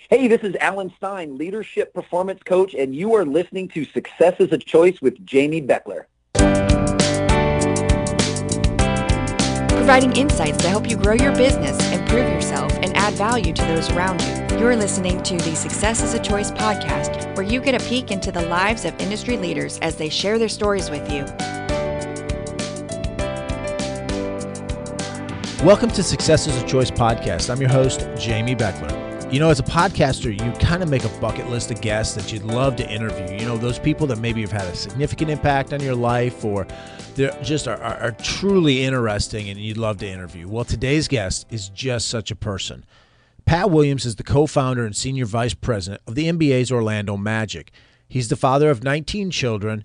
Hey, this is Alan Stein, leadership performance coach, and you are listening to Success is a Choice with Jamie Beckler. Providing insights to help you grow your business, improve yourself, and add value to those around you. You're listening to the Success is a Choice podcast, where you get a peek into the lives of industry leaders as they share their stories with you. Welcome to Success is a Choice podcast. I'm your host, Jamie Beckler. You know, as a podcaster, you kind of make a bucket list of guests that you'd love to interview. You know, those people that maybe have had a significant impact on your life, or they just are truly interesting and you'd love to interview. Well, today's guest is just such a person. Pat Williams is the co-founder and senior vice president of the NBA's Orlando Magic. He's the father of 19 children.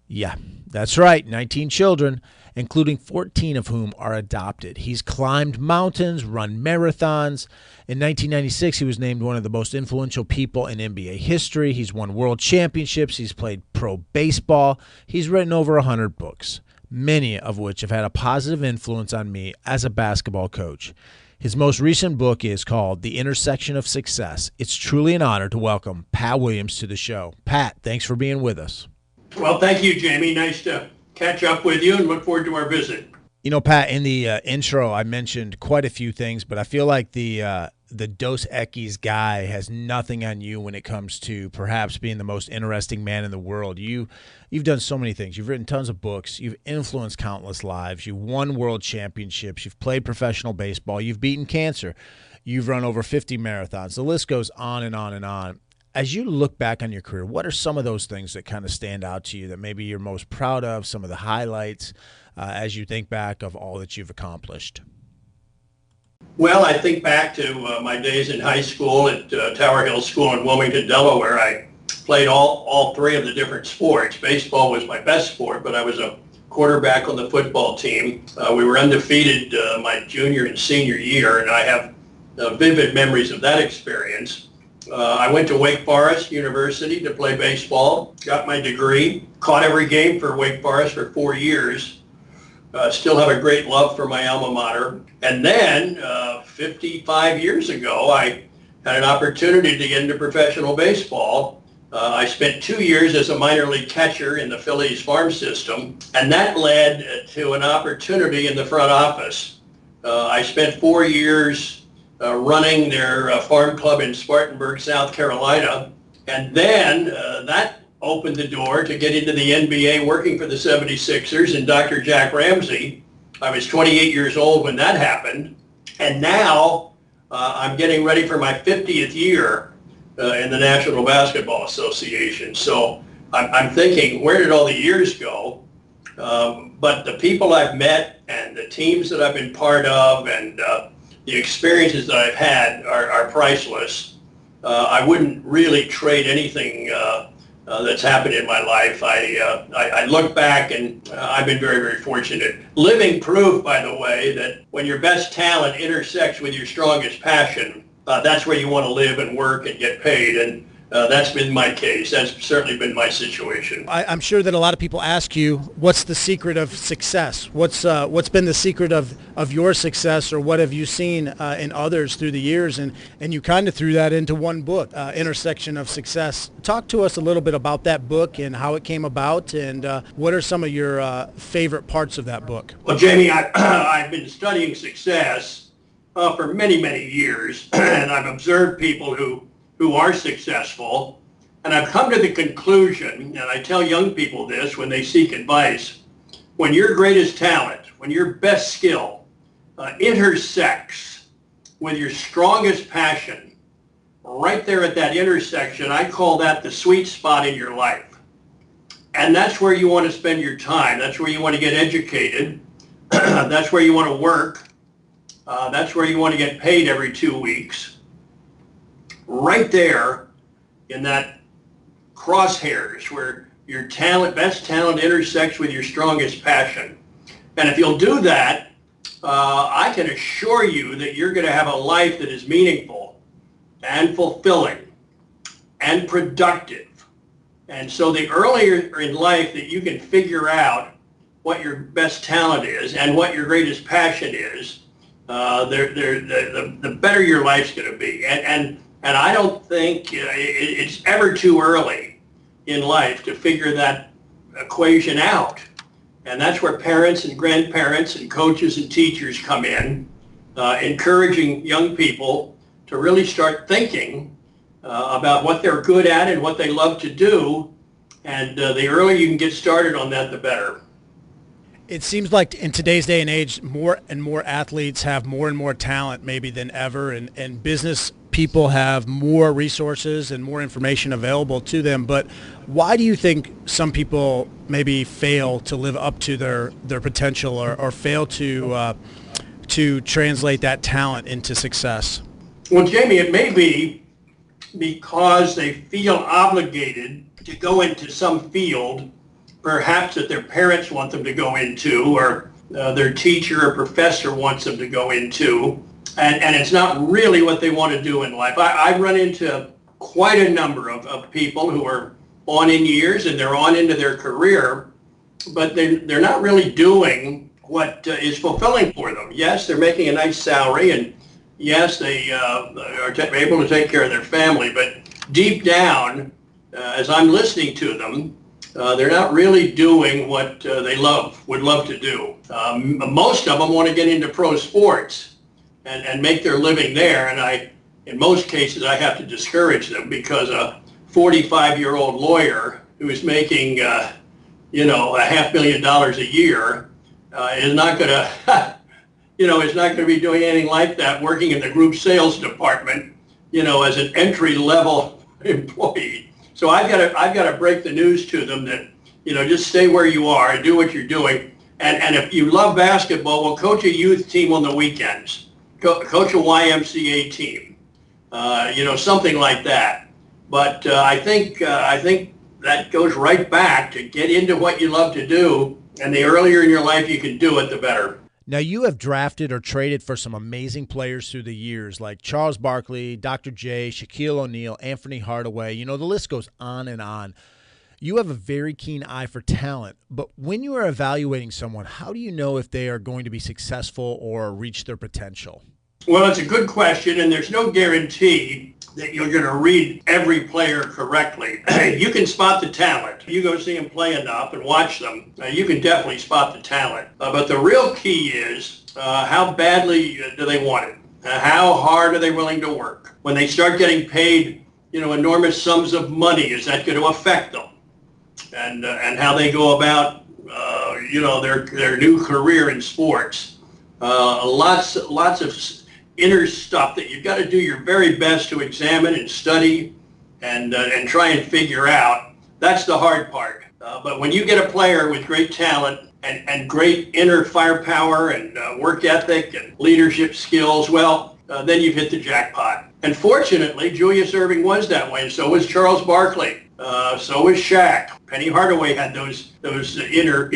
Yeah, that's right, 19 children, including 14 of whom are adopted. He's climbed mountains, run marathons. In 1996, he was named one of the most influential people in NBA history. He's won world championships. He's played pro baseball. He's written over 100 books, many of which have had a positive influence on me as a basketball coach. His most recent book is called The Intersection of Success. It's truly an honor to welcome Pat Williams to the show. Pat, thanks for being with us. Well, thank you, Jamie. Nice to catch up with you and look forward to our visit. You know, Pat, in the intro, I mentioned quite a few things, but I feel like the Dos Equis guy has nothing on you when it comes to perhaps being the most interesting man in the world. You've done so many things. You've written tons of books. You've influenced countless lives. You've won world championships. You've played professional baseball. You've beaten cancer. You've run over 50 marathons. The list goes on and on and on. As you look back on your career, what are some of those things that kind of stand out to you that maybe you're most proud of, some of the highlights as you think back of all that you've accomplished? Well, I think back to my days in high school at Tower Hill School in Wilmington, Delaware. I played all three of the different sports. Baseball was my best sport, but I was a quarterback on the football team. We were undefeated my junior and senior year, and I have vivid memories of that experience. I went to Wake Forest University to play baseball, got my degree, caught every game for Wake Forest for 4 years, still have a great love for my alma mater. And then 55 years ago, I had an opportunity to get into professional baseball. I spent 2 years as a minor league catcher in the Phillies farm system, and that led to an opportunity in the front office. I spent 4 years running their farm club in Spartanburg, South Carolina. And then that opened the door to get into the NBA working for the 76ers and Dr. Jack Ramsey. I was 28 years old when that happened. And now I'm getting ready for my 50th year in the National Basketball Association. So I'm thinking, where did all the years go? But the people I've met and the teams that I've been part of and the experiences that I've had are priceless. I wouldn't really trade anything that's happened in my life. I look back and I've been very, very fortunate. Living proof, by the way, that when your best talent intersects with your strongest passion, that's where you want to live and work and get paid. And that's been my case. That's certainly been my situation. I'm sure that a lot of people ask you, what's the secret of success? What's been the secret of your success, or what have you seen in others through the years? And you kind of threw that into one book, Intersection of Success. Talk to us a little bit about that book and how it came about, and what are some of your favorite parts of that book? Well, Jamie, I've been studying success for many, many years, and I've observed people who are successful, and I've come to the conclusion, and I tell young people this when they seek advice, when your greatest talent, when your best skill intersects with your strongest passion, right there at that intersection, I call that the sweet spot in your life. And that's where you want to spend your time. That's where you want to get educated. That's where you want to work. That's where you want to get paid every 2 weeks. Right there in that crosshairs where your best talent intersects with your strongest passion. And if you'll do that, I can assure you that you're going to have a life that is meaningful and fulfilling and productive. And so the earlier in life that you can figure out what your best talent is and what your greatest passion is, the better your life's going to be. And And I don't think it's ever too early in life to figure that equation out. And that's where parents and grandparents and coaches and teachers come in, encouraging young people to really start thinking about what they're good at and what they love to do. And the earlier you can get started on that, the better. It seems like in today's day and age, more and more athletes have more and more talent maybe than ever, and business people have more resources and more information available to them. But why do you think some people maybe fail to live up to their potential or fail to translate that talent into success? Well, Jamie, it may be because they feel obligated to go into some field perhaps that their parents want them to go into, or their teacher or professor wants them to go into, and it's not really what they want to do in life. I run into quite a number of people who are on in years and they're on into their career, but they're not really doing what is fulfilling for them. Yes, they're making a nice salary, and yes, they are able to take care of their family, but deep down, as I'm listening to them, they're not really doing what they would love to do. Most of them want to get into pro sports and make their living there, and in most cases, I have to discourage them because a 45-year-old lawyer who is making, $500,000 a year is not going to, is not going to be doing anything like that, working in the group sales department, as an entry-level employee. So I've got to break the news to them that, just stay where you are and do what you're doing. And if you love basketball, well, coach a youth team on the weekends. Coach a YMCA team. Something like that. But I think that goes right back to get into what you love to do. And the earlier in your life you can do it, the better. Now, you have drafted or traded for some amazing players through the years, like Charles Barkley, Dr. J, Shaquille O'Neal, Anthony Hardaway. The list goes on and on. You have a very keen eye for talent, but when you are evaluating someone, how do you know if they are going to be successful or reach their potential? Well, it's a good question, and there's no guarantee that you're going to read every player correctly. You can spot the talent. You go see them play enough and watch them, you can definitely spot the talent. But the real key is how badly do they want it? How hard are they willing to work? When they start getting paid, enormous sums of money, is that going to affect them? And how they go about, their new career in sports. Lots of inner stuff that you've got to do your very best to examine and study and try and figure out. That's the hard part. But when you get a player with great talent and great inner firepower and work ethic and leadership skills, well, then you've hit the jackpot. And fortunately, Julius Erving was that way, and so was Charles Barkley. So was Shaq. Penny Hardaway had those inner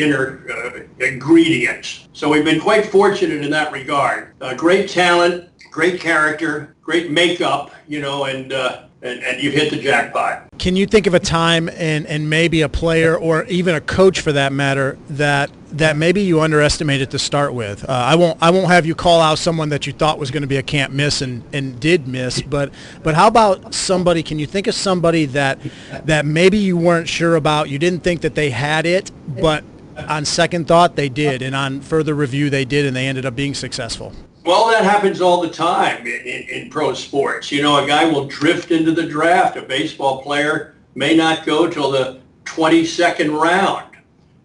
ingredients. So we've been quite fortunate in that regard. Great talent, great character, great makeup, and you've hit the jackpot. Can you think of a time and maybe a player or even a coach for that matter that maybe you underestimated to start with? I won't have you call out someone that you thought was going to be a can't miss and did miss, but how about somebody? Can you think of somebody that maybe you weren't sure about? You didn't think that they had it, but on second thought they did, and on further review they did, and they ended up being successful. Well, that happens all the time in pro sports. A guy will drift into the draft. A baseball player may not go till the 22nd round.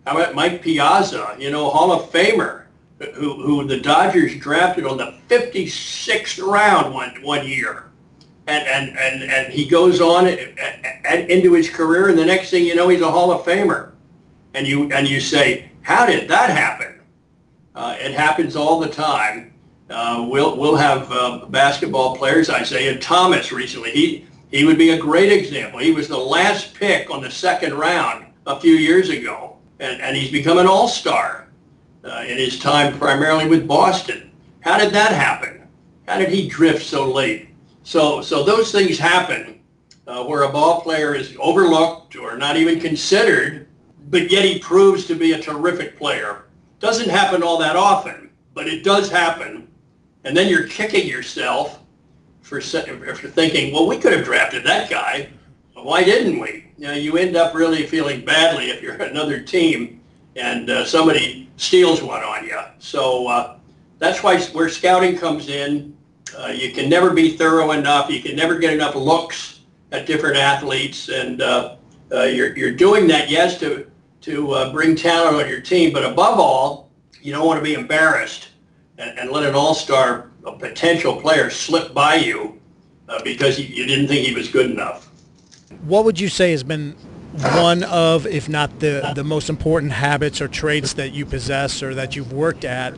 How about Mike Piazza, Hall of Famer, who the Dodgers drafted on the 56th round one year. And he goes on and into his career, and the next thing you know, he's a Hall of Famer. And you say, how did that happen? It happens all the time. We'll have basketball players. Isaiah Thomas recently. He would be a great example. He was the last pick on the second round a few years ago, and he's become an all-star in his time primarily with Boston. How did that happen? How did he drift so late? So those things happen where a ball player is overlooked or not even considered, but yet he proves to be a terrific player. Doesn't happen all that often, but it does happen. And then you're kicking yourself for thinking, well, we could have drafted that guy. Why didn't we? You end up really feeling badly if you're another team and somebody steals one on you. So that's why where scouting comes in. You can never be thorough enough. You can never get enough looks at different athletes, and you're doing that, yes, to bring talent on your team, but above all, you don't want to be embarrassed and let an all-star, a potential player, slip by you because you didn't think he was good enough. What would you say has been one of, if not the most important habits or traits that you possess or that you've worked at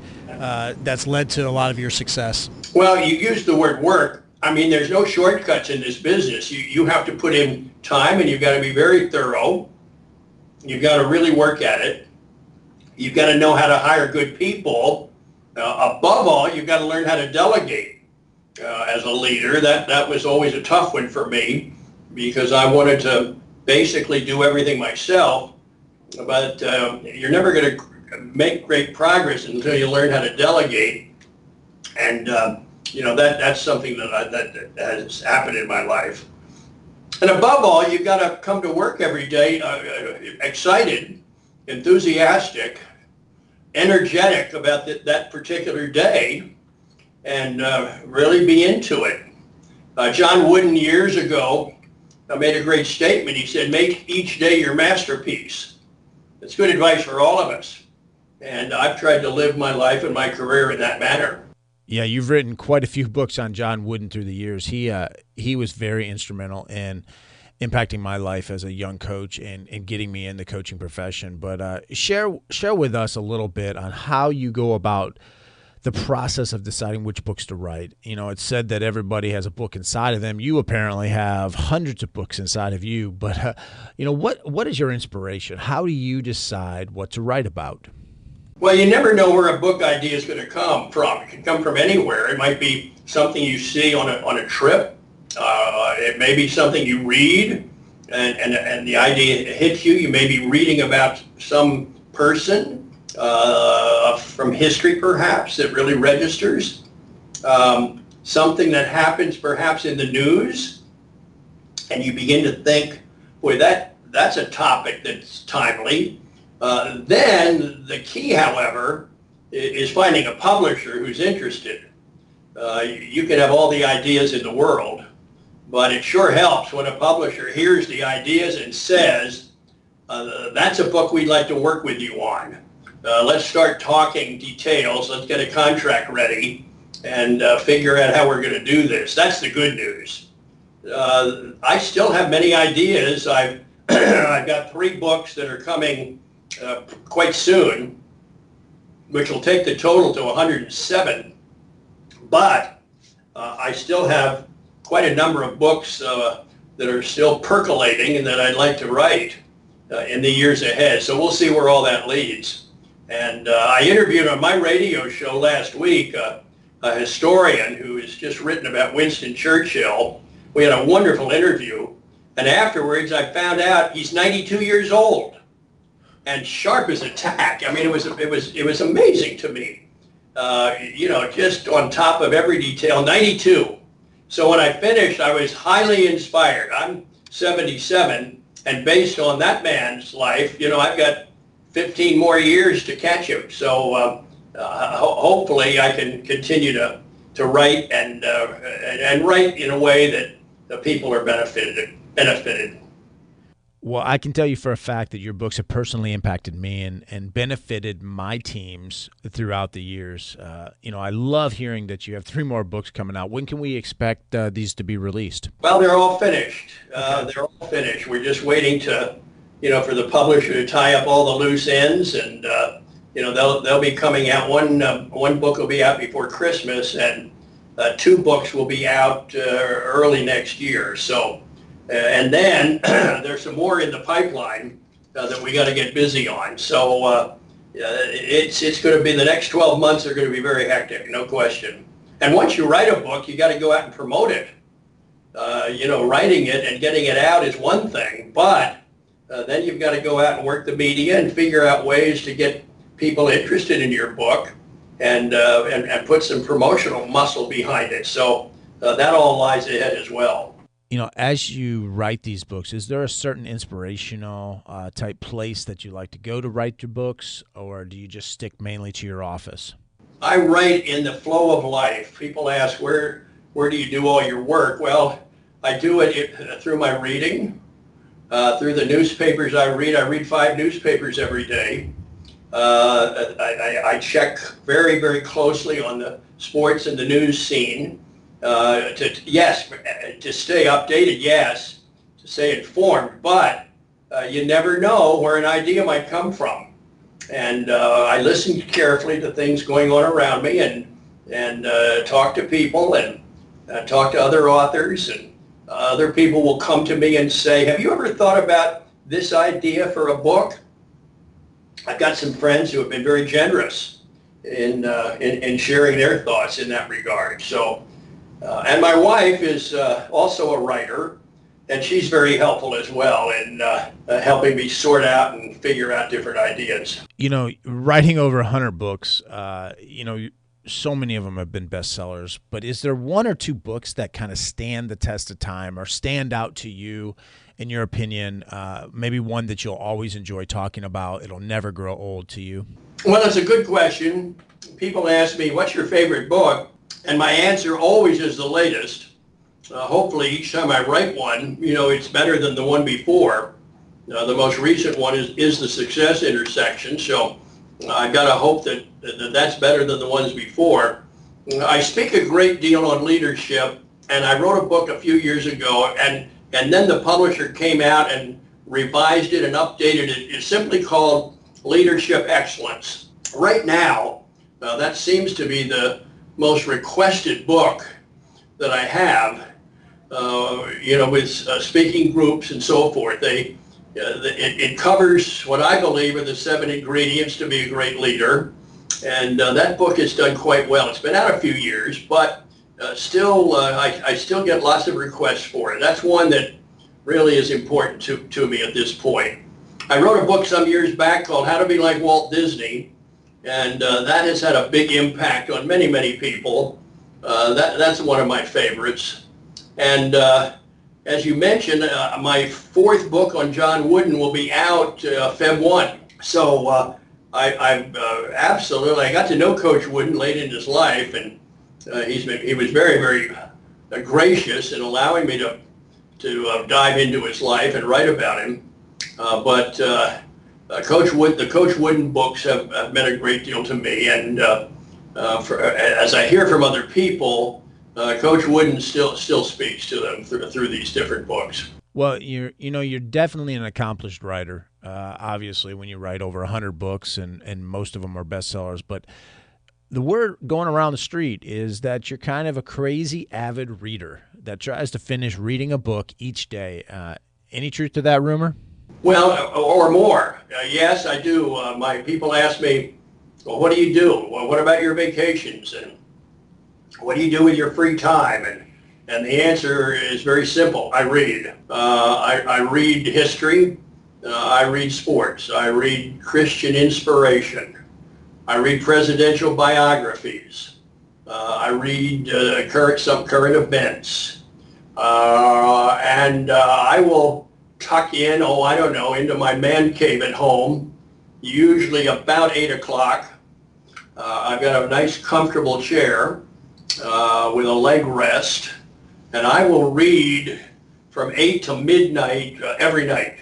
that's led to a lot of your success? Well, you used the word work. I mean, there's no shortcuts in this business. You have to put in time, and you've got to be very thorough. You've got to really work at it. You've got to know how to hire good people. Above all, you've got to learn how to delegate as a leader. That was always a tough one for me because I wanted to basically do everything myself. But you're never going to make great progress until you learn how to delegate. And, that's something that has happened in my life. And above all, you've got to come to work every day excited, enthusiastic, energetic about that particular day, and really be into it. John Wooden years ago made a great statement. He said, make each day your masterpiece. It's good advice for all of us. And I've tried to live my life and my career in that manner. Yeah, you've written quite a few books on John Wooden through the years. He was very instrumental in impacting my life as a young coach and getting me in the coaching profession. But share with us a little bit on how you go about the process of deciding which books to write. It's said that everybody has a book inside of them. You apparently have hundreds of books inside of you. But what is your inspiration? How do you decide what to write about? Well, you never know where a book idea is going to come from. It can come from anywhere. It might be something you see on a trip. It may be something you read, and the idea hits you. You may be reading about some person from history, perhaps, that really registers. Something that happens, perhaps, in the news, and you begin to think, boy, that's a topic that's timely. Then the key, however, is finding a publisher who's interested. You can have all the ideas in the world, but it sure helps when a publisher hears the ideas and says, that's a book we'd like to work with you on. Let's start talking details. Let's get a contract ready and figure out how we're going to do this. That's the good news. I still have many ideas. I've got 3 books that are coming quite soon, which will take the total to 107. But I still have quite a number of books that are still percolating and that I'd like to write in the years ahead. So we'll see where all that leads. And I interviewed on my radio show last week a historian who has just written about Winston Churchill. We had a wonderful interview. And afterwards, I found out he's 92 years old. And sharp as a tack. I mean, it was amazing to me. Just on top of every detail. 92. So when I finished, I was highly inspired. I'm 77, and based on that man's life, I've got 15 more years to catch him. So hopefully, I can continue to write and write in a way that the people are benefited. Well, I can tell you for a fact that your books have personally impacted me and benefited my teams throughout the years. I love hearing that you have 3 more books coming out. When can we expect these to be released? Well, they're all finished. They're all finished. We're just waiting to, for the publisher to tie up all the loose ends, and they'll be coming out. One book will be out before Christmas, and 2 books will be out early next year. So. And then there's some more in the pipeline that we got to get busy on. So it's going to be, the next 12 months are going to be very hectic, no question. And once you write a book, you got to go out and promote it. Writing it and getting it out is one thing, but then you've got to go out and work the media and figure out ways to get people interested in your book and put some promotional muscle behind it. So that all lies ahead as well. You know, as you write these books, is there a certain inspirational type place that you like to go to write your books, or do you just stick mainly to your office? I write in the flow of life. People ask, where do you do all your work? Well, I do it through my reading, through the newspapers I read. I read 5 newspapers every day. I check very, very closely on the sports and the news scene. To stay updated, yes, to stay informed, but you never know where an idea might come from. And I listen carefully to things going on around me and talk to people and talk to other authors, and other people will come to me and say, have you ever thought about this idea for a book? I've got some friends who have been very generous in sharing their thoughts in that regard. So. And my wife is also a writer, and she's very helpful as well in helping me sort out and figure out different ideas. You know, writing over 100 books, so many of them have been bestsellers, but is there 1 or 2 books that kind of stand the test of time or stand out to you, in your opinion, maybe one that you'll always enjoy talking about, it'll never grow old to you? Well, it's a good question. People ask me, what's your favorite book? And my answer always is the latest. Hopefully each time I write one, it's better than the one before. The most recent one is the Success Intersection. So I've got to hope that that's better than the ones before. I speak a great deal on leadership, and I wrote a book a few years ago, and then the publisher came out and revised it and updated it. It's simply called Leadership Excellence. Right now, that seems to be the most requested book that I have, with speaking groups and so forth. It covers what I believe are the 7 ingredients to be a great leader, and that book has done quite well. It's been out a few years, but still, I still get lots of requests for it. That's one that really is important to me at this point. I wrote a book some years back called How to Be Like Walt Disney, and that has had a big impact on many, many people. That's one of my favorites. And as you mentioned, my 4th book on John Wooden will be out Feb 1. So I got to know Coach Wooden late in his life, and he was very, very gracious in allowing me to dive into his life and write about him. The Coach Wooden books have meant a great deal to me, and as I hear from other people, Coach Wooden still speaks to them through these different books. Well, you're definitely an accomplished writer. Obviously, when you write over 100 books, and most of them are bestsellers, but the word going around the street is that you're kind of a crazy avid reader that tries to finish reading a book each day. Any truth to that rumor? Well, or more. Yes, I do. My people ask me, well, what do you do? Well, what about your vacations? And what do you do with your free time? And the answer is very simple. I read. I read history. I read sports. I read Christian inspiration. I read presidential biographies. I read some current events. And I will tuck in, into my man cave at home, usually about 8 o'clock. I've got a nice comfortable chair with a leg rest, and I will read from 8 to midnight every night.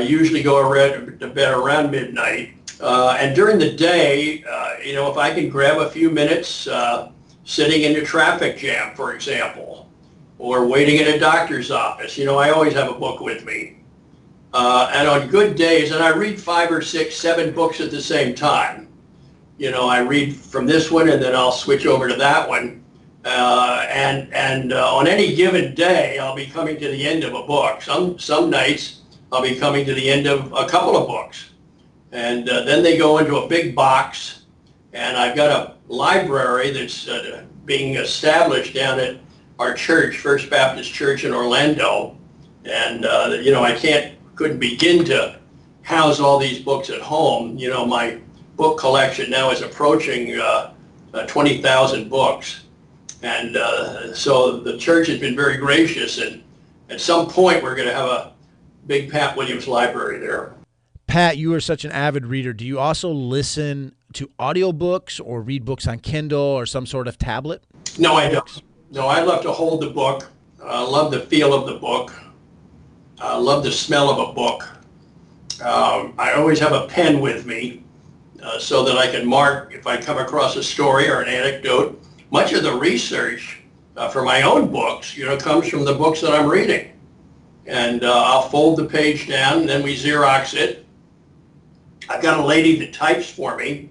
Usually go to bed around midnight. And during the day, if I can grab a few minutes sitting in a traffic jam, for example, or waiting in a doctor's office, I always have a book with me. And on good days, and I read 5 or 6, 7 books at the same time. I read from this one and then I'll switch over to that one. And on any given day, I'll be coming to the end of a book. Some nights I'll be coming to the end of a couple of books. And then they go into a big box, and I've got a library that's being established down at our church, First Baptist Church in Orlando. And, I couldn't begin to house all these books at home. My book collection now is approaching 20,000 books. And so the church has been very gracious, and at some point we're going to have a big Pat Williams library there. Pat, you are such an avid reader. Do you also listen to audiobooks or read books on Kindle or some sort of tablet? No, I don't. No, I love to hold the book. I love the feel of the book. I love the smell of a book. I always have a pen with me so that I can mark if I come across a story or an anecdote. Much of the research for my own books, comes from the books that I'm reading. And I'll fold the page down, and then we Xerox it. I've got a lady that types for me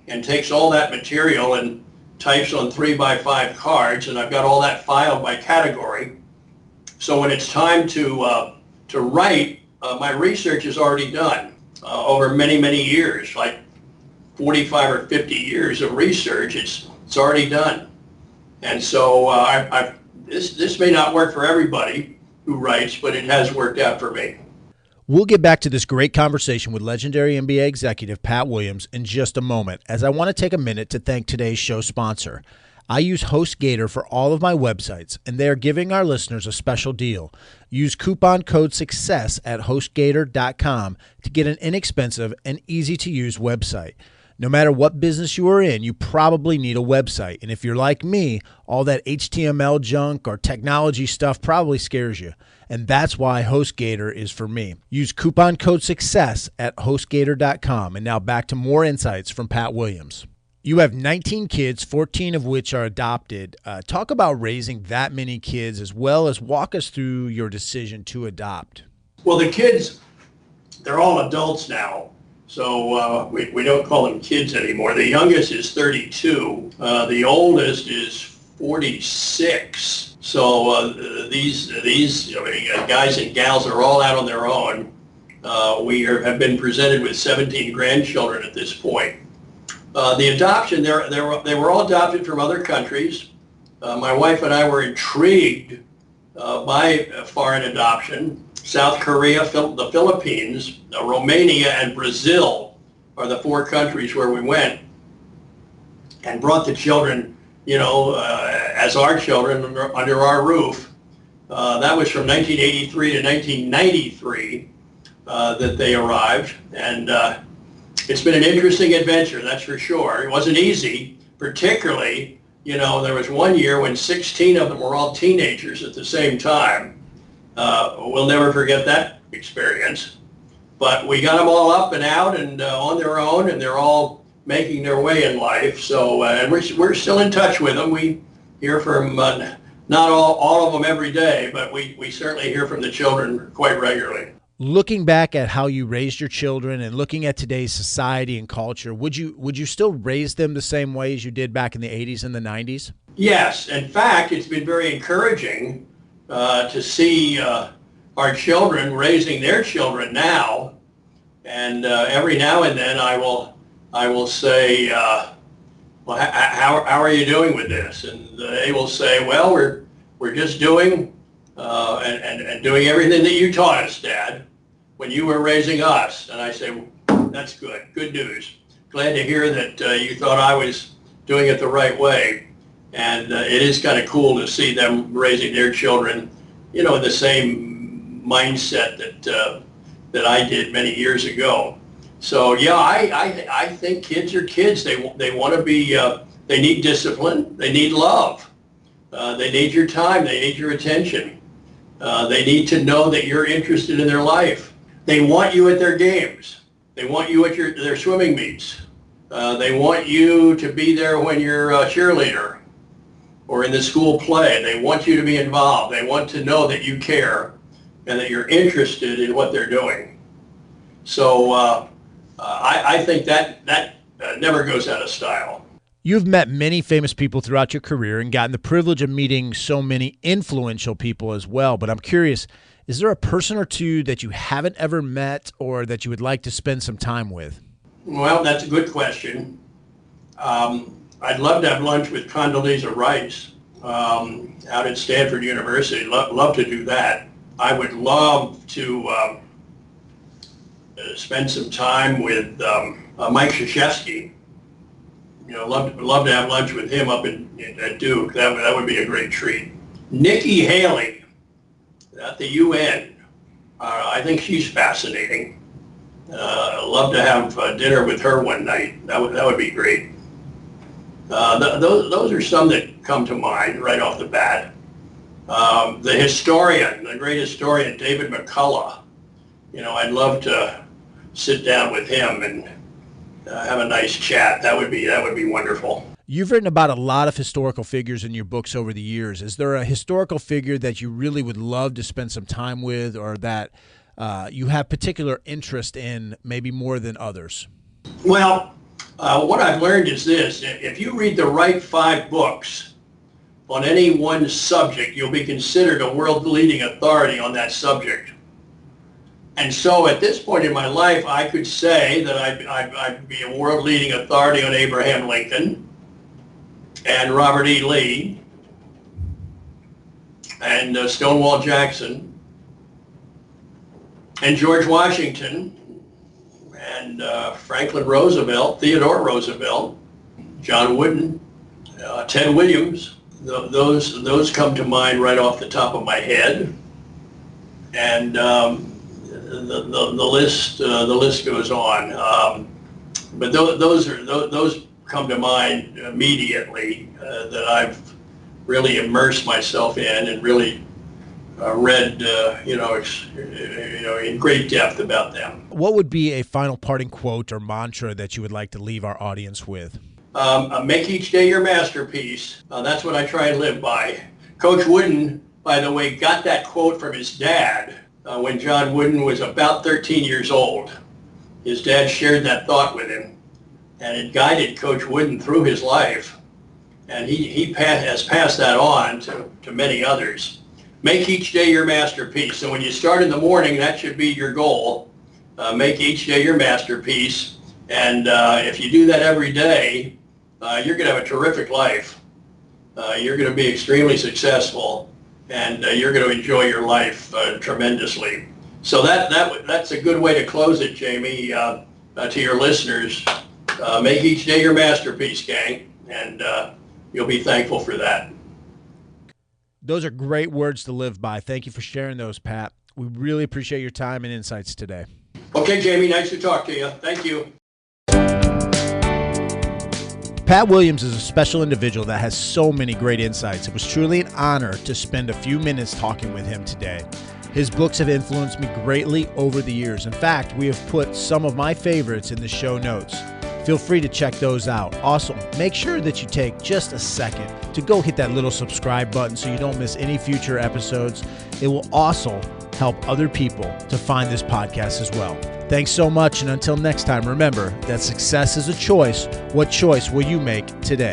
and takes all that material and types on 3x5 cards, and I've got all that filed by category. So when it's time to write, my research is already done over many, many years, like 45 or 50 years of research. It's already done. And so this may not work for everybody who writes, but it has worked out for me. We'll get back to this great conversation with legendary NBA executive Pat Williams in just a moment, as I want to take a minute to thank today's show sponsor. I use HostGator for all of my websites, and they are giving our listeners a special deal. Use coupon code SUCCESS at HostGator.com to get an inexpensive and easy-to-use website. No matter what business you are in, you probably need a website. And if you're like me, all that HTML junk or technology stuff probably scares you. And that's why HostGator is for me. Use coupon code SUCCESS at HostGator.com. And now back to more insights from Pat Williams. You have 19 kids, 14 of which are adopted. Talk about raising that many kids, as well as walk us through your decision to adopt. Well, the kids, they're all adults now. So we don't call them kids anymore. The youngest is 32. The oldest is 46. So these guys and gals are all out on their own. We have been presented with 17 grandchildren at this point. The adoption, they were all adopted from other countries. My wife and I were intrigued by foreign adoption. South Korea, the Philippines, Romania, and Brazil are the 4 countries where we went and brought the children, as our children under our roof. That was from 1983 to 1993 that they arrived. And it's been an interesting adventure, that's for sure. It wasn't easy, particularly, there was one year when 16 of them were all teenagers at the same time. We'll never forget that experience. But we got them all up and out and on their own, and they're all making their way in life. So, and we're still in touch with them. We hear from not all of them every day, but we certainly hear from the children quite regularly. Looking back at how you raised your children and looking at today's society and culture, would you still raise them the same way as you did back in the 80s and the 90s? Yes. In fact, it's been very encouraging to see our children raising their children now. And every now and then I will say, well, how are you doing with this? And they will say, well, we're just doing and doing everything that you taught us, Dad, when you were raising us. And I say, that's good news. Glad to hear that you thought I was doing it the right way. And it is kind of cool to see them raising their children, in the same mindset that I did many years ago. So yeah, I think kids are kids. They want to be. They need discipline. They need love. They need your time. They need your attention. They need to know that you're interested in their life. They want you at their games. They want you at their swimming meets. They want you to be there when you're a cheerleader or in the school play. They want you to be involved. They want to know that you care and that you're interested in what they're doing. So I think that never goes out of style. You've met many famous people throughout your career and gotten the privilege of meeting so many influential people as well. But I'm curious, is there a person or two that you haven't ever met or that you would like to spend some time with? Well, that's a good question. I'd love to have lunch with Condoleezza Rice out at Stanford University. Love to do that. I would love to spend some time with Mike Krzyzewski. love to have lunch with him up at Duke. That would be a great treat. Nikki Haley at the UN. I think she's fascinating. Love to have dinner with her one night. That would be great. Those are some that come to mind right off the bat. The great historian, David McCullough. I'd love to sit down with him and have a nice chat. That would be wonderful. You've written about a lot of historical figures in your books over the years. Is there a historical figure that you really would love to spend some time with, or that you have particular interest in, maybe more than others? Well, what I've learned is this. If you read the right 5 books on any one subject, you'll be considered a world-leading authority on that subject. And so at this point in my life, I could say that I'd be a world-leading authority on Abraham Lincoln and Robert E. Lee and Stonewall Jackson and George Washington and Franklin Roosevelt, Theodore Roosevelt, John Wooden, Ted Williams. Those come to mind right off the top of my head, and the list goes on. But those come to mind immediately that I've really immersed myself in and really read in great depth about them. What would be a final parting quote or mantra that you would like to leave our audience with? Make each day your masterpiece. That's what I try and live by. Coach Wooden, by the way, got that quote from his dad when John Wooden was about 13 years old. His dad shared that thought with him, and it guided Coach Wooden through his life. And he has passed that on to many others. Make each day your masterpiece. So when you start in the morning, that should be your goal. Make each day your masterpiece. And if you do that every day, you're going to have a terrific life. You're going to be extremely successful, and you're going to enjoy your life tremendously. So that's a good way to close it, Jamie, to your listeners. Make each day your masterpiece, gang, and you'll be thankful for that. Those are great words to live by. Thank you for sharing those, Pat. We really appreciate your time and insights today. Okay, Jamie, nice to talk to you. Thank you. Pat Williams is a special individual that has so many great insights. It was truly an honor to spend a few minutes talking with him today. His books have influenced me greatly over the years. In fact, we have put some of my favorites in the show notes. Feel free to check those out. Also, make sure that you take just a second to go hit that little subscribe button so you don't miss any future episodes. It will also help other people to find this podcast as well. Thanks so much, and until next time, remember that success is a choice. What choice will you make today?